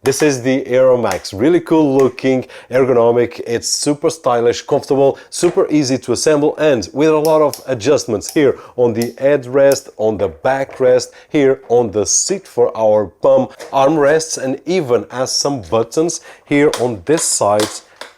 This is the AeroMAX, really cool looking, ergonomic, it's super stylish, comfortable, super easy to assemble, and with a lot of adjustments here on the headrest, on the backrest, here on the seat for our bum armrests, and even has some buttons here on this side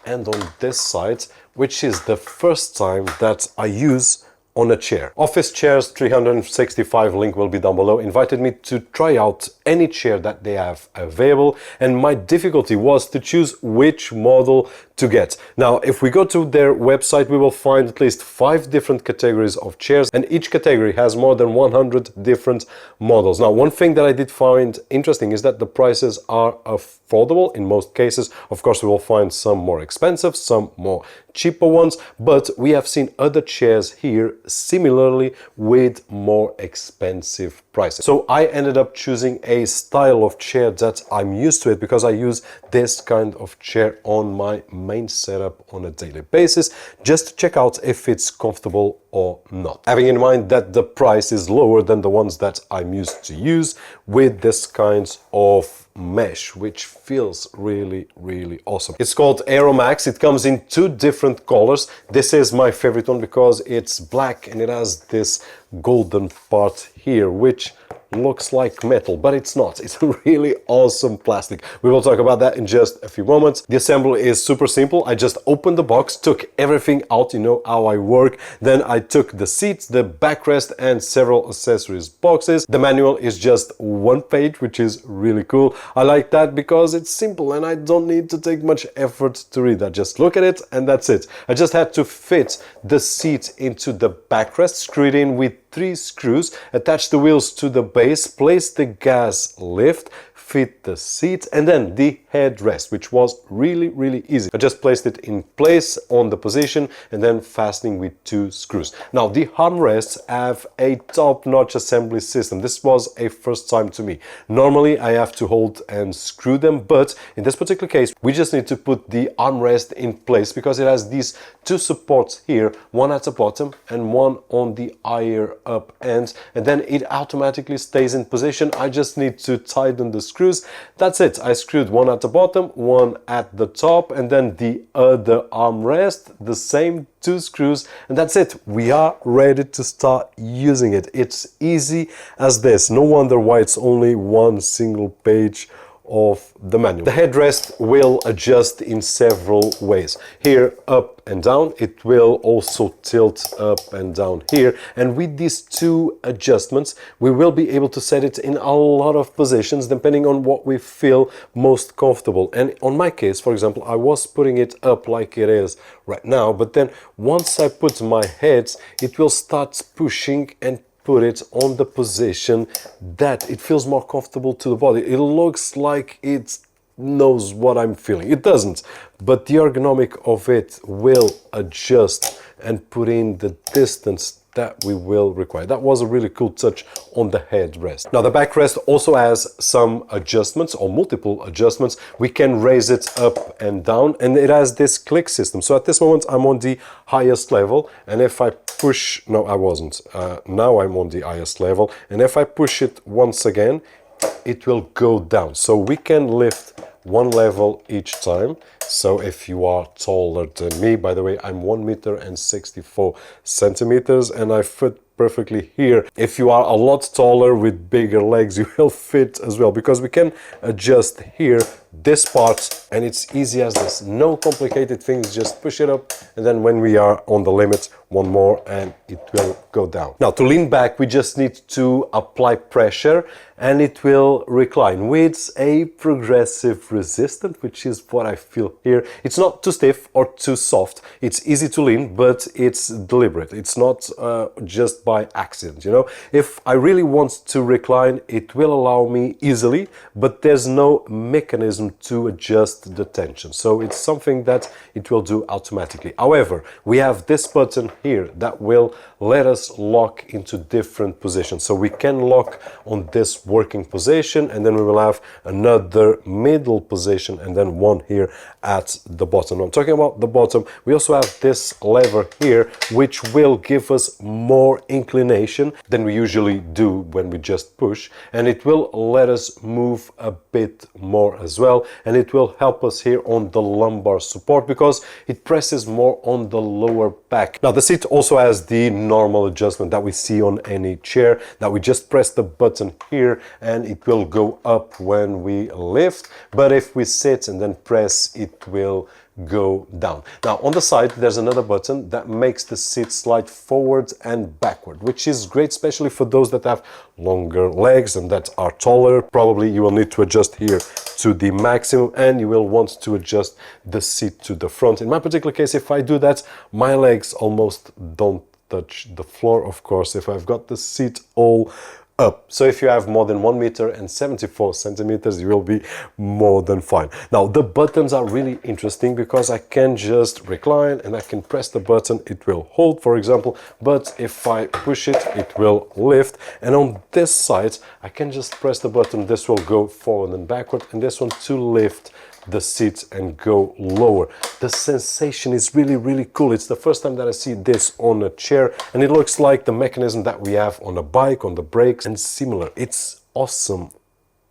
and on this side, which is the first time that I use on a chair. Office Chairs 365, link will be down below, invited me to try out any chair that they have available, and my difficulty was to choose which model to get. Now, if we go to their website, we will find at least 5 different categories of chairs, and each category has more than 100 different models. Now, one thing that I did find interesting is that the prices are affordable in most cases. Of course, we will find some more expensive, some more cheaper ones, but we have seen other chairs here similarly with more expensive prices. So I ended up choosing a style of chair that I'm used to it, because I use this kind of chair on my main setup on a daily basis, just to check out if it's comfortable or not. Having in mind that the price is lower than the ones that I'm used to use with this kind of mesh, which feels really awesome. It's called AeroMAX. It comes in 2 different colors. This is my favorite one because it's black and it has this golden part here, which looks like metal, but it's not. It's a really awesome plastic. We will talk about that in just a few moments. The assembly is super simple. I just opened the box, took everything out, you know how I work. Then I took the seats, the backrest, and several accessories boxes. The manual is just 1 page, which is really cool. I like that because it's simple and I don't need to take much effort to read. I just look at it and that's it. I just had to fit the seat into the backrest, screw it in with 3 screws, attach the wheels to the base, place the gas lift, fit the seat, and then the headrest, which was really easy. I just placed it in place on the position and then fastening with 2 screws. Now, the armrests have a top-notch assembly system. This was a first time to me. Normally, I have to hold and screw them, but in this particular case, we just need to put the armrest in place because it has these 2 supports here, one at the bottom and one on the higher up end, and then it automatically stays in position. I just need to tighten the screws. That's it. I screwed one at the bottom, one at the top, and then the other armrest, the same 2 screws, and that's it. We are ready to start using it. It's easy as this. No wonder why it's only 1 single page of the manual. The headrest will adjust in several ways. Here, up and down. It will also tilt up and down here. And with these 2 adjustments, we will be able to set it in a lot of positions depending on what we feel most comfortable. And on my case, for example, I was putting it up like it is right now, but then once I put my head, it will start pushing and put it on the position that it feels more comfortable to the body. It looks like it knows what I'm feeling. It doesn't, but the ergonomic of it will adjust and put in the distance that we will require. That was a really cool touch on the headrest. Now, the backrest also has some adjustments, or multiple adjustments. We can raise it up and down, and it has this click system. So at this moment, I'm on the highest level, and if I push, no, I wasn't. Now I'm on the highest level, and if I push it once again, it will go down. So we can lift 1 level each time. So if you are taller than me, by the way, I'm 1 m and 64 cm, and I fit perfectly here. If you are a lot taller with bigger legs, you will fit as well, because we can adjust here this part, and it's easy as this. No complicated things, just push it up, and then when we are on the limit, 1 more and it will go down. Now, to lean back, we just need to apply pressure and it will recline with a progressive resistance, which is what I feel here. It's not too stiff or too soft. It's easy to lean, but it's deliberate. It's not just by accident, you know. If I really want to recline, it will allow me easily, but there's no mechanism to adjust the tension. So it's something that it will do automatically. However, we have this button here that will let us lock into different positions. So we can lock on this working position, and then we will have another middle position, and then one here at the bottom. I'm talking about the bottom. We also have this lever here, which will give us more inclination than we usually do when we just push, and it will let us move a bit more as well. well, and it will help us here on the lumbar support because it presses more on the lower back. Now the seat also has the normal adjustment that we see on any chair, that we just press the button here and it will go up when we lift, but if we sit and then press, it will go down. Now on the side there's another button that makes the seat slide forward and backward, which is great, especially for those that have longer legs and that are taller. Probably you will need to adjust here to the maximum, and you will want to adjust the seat to the front. In my particular case, if I do that, my legs almost don't touch the floor, of course, if I've got the seat all up. So if you have more than 1 meter and 74 centimeters, you will be more than fine. Now the buttons are really interesting because I can just recline and I can press the button, it will hold, for example, but if I push it, it will lift. And on this side I can just press the button, this will go forward and backward, and this one to lift the seat and go lower. The sensation is really cool. It's the first time that I see this on a chair, and it looks like the mechanism that we have on a bike, on the brakes, and similar. It's awesome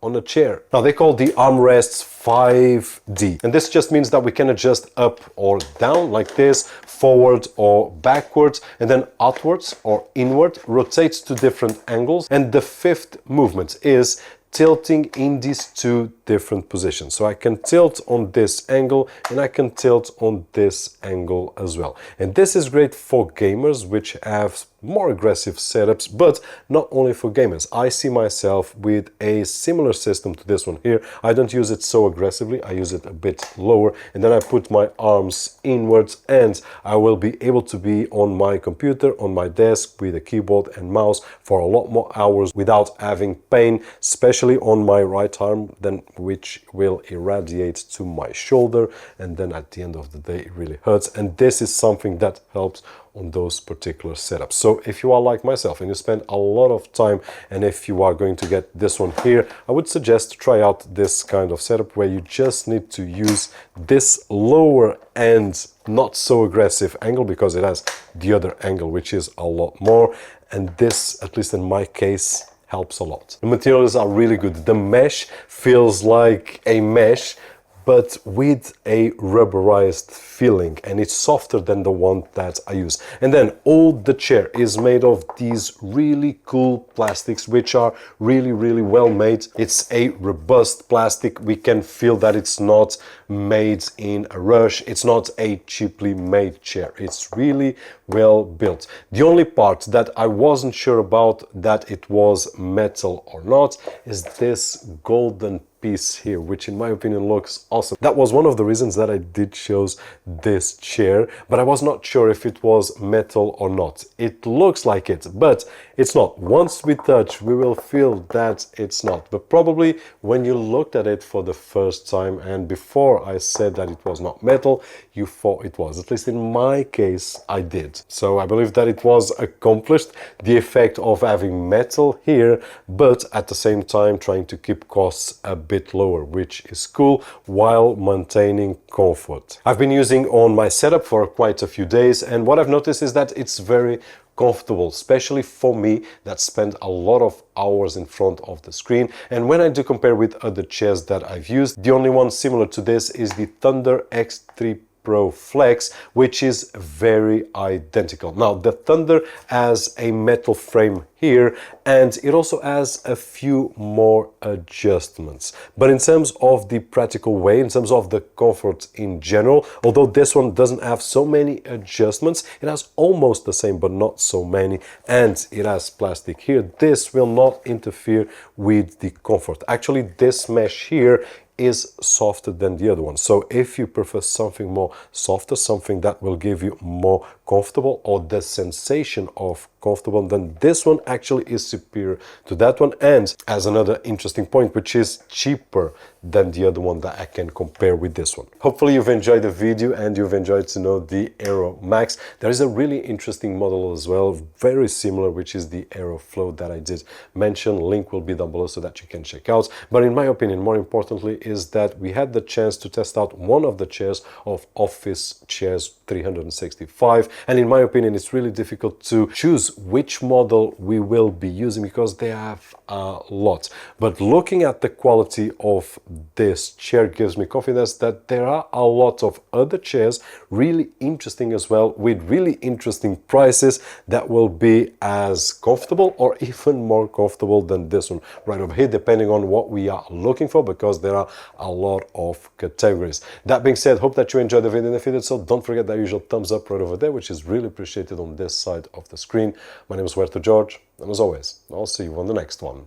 on a chair. Now they call the armrests 5D, and this just means that we can adjust up or down like this, forward or backwards, and then outwards or inward, rotates to different angles. And the fifth movement is tilting in these two different positions. So I can tilt on this angle and I can tilt on this angle as well. And this is great for gamers which have more aggressive setups, but not only for gamers. I see myself with a similar system to this one here. I don't use it so aggressively, I use it a bit lower, and then I put my arms inwards and I will be able to be on my computer, on my desk with a keyboard and mouse for a lot more hours without having pain, especially on my right arm, then which will irradiate to my shoulder, and then at the end of the day it really hurts. And this is something that helps on those particular setups. So if you are like myself and you spend a lot of time, and if you are going to get this one here, I would suggest to try out this kind of setup where you just need to use this lower end, not so aggressive angle, because it has the other angle which is a lot more, and this, at least in my case, helps a lot. The materials are really good. The mesh feels like a mesh but with a rubberized feeling, and it's softer than the one that I use. And then all the chair is made of these really cool plastics which are really well made. It's a robust plastic. We can feel that it's not made in a rush. It's not a cheaply made chair. It's really well built. The only part that I wasn't sure about, that it was metal or not, is this golden piece here, which in my opinion looks awesome. That was one of the reasons that I did choose this chair, but I was not sure if it was metal or not. It looks like it, but it's not. Once we touch, we will feel that it's not. But probably when you looked at it for the first time, and before I said that it was not metal, you thought it was. At least in my case, I did. So I believe that it was accomplished, the effect of having metal here, but at the same time trying to keep costs a bit lower, which is cool, while maintaining comfort. I've been using on my setup for quite a few days, and what I've noticed is that it's very comfortable, especially for me that spend a lot of hours in front of the screen. And when I do compare with other chairs that I've used, the only one similar to this is the Thunder X3 Pro Flex, which is very identical. Now the Thunder has a metal frame here, and it also has a few more adjustments, but in terms of the practical way, in terms of the comfort in general, although this one doesn't have so many adjustments, it has almost the same but not so many, and it has plastic here. This will not interfere with the comfort. Actually, this mesh here is softer than the other one. So if you prefer something more softer, something that will give you more comfortable, or the sensation of comfortable, then this one actually is superior to that one, and has another interesting point, which is cheaper than the other one that I can compare with this one. Hopefully you've enjoyed the video and you've enjoyed to know the AeroMAX. There is a really interesting model as well, very similar, which is the AeroFlow that I did mention. Link will be down below so that you can check out. But in my opinion, more importantly, is that we had the chance to test out one of the chairs of Office Chairs 365, and in my opinion it's really difficult to choose choose which model we will be using because they have a lot. But looking at the quality of this chair gives me confidence that there are a lot of other chairs really interesting as well, with really interesting prices that will be as comfortable or even more comfortable than this one right over here, depending on what we are looking for, because there are a lot of categories. That being said, hope that you enjoyed the video, and if you did so, don't forget that usual thumbs up right over there, which is really appreciated on this side of the screen. My name is Roberto, and as always, I'll see you on the next one.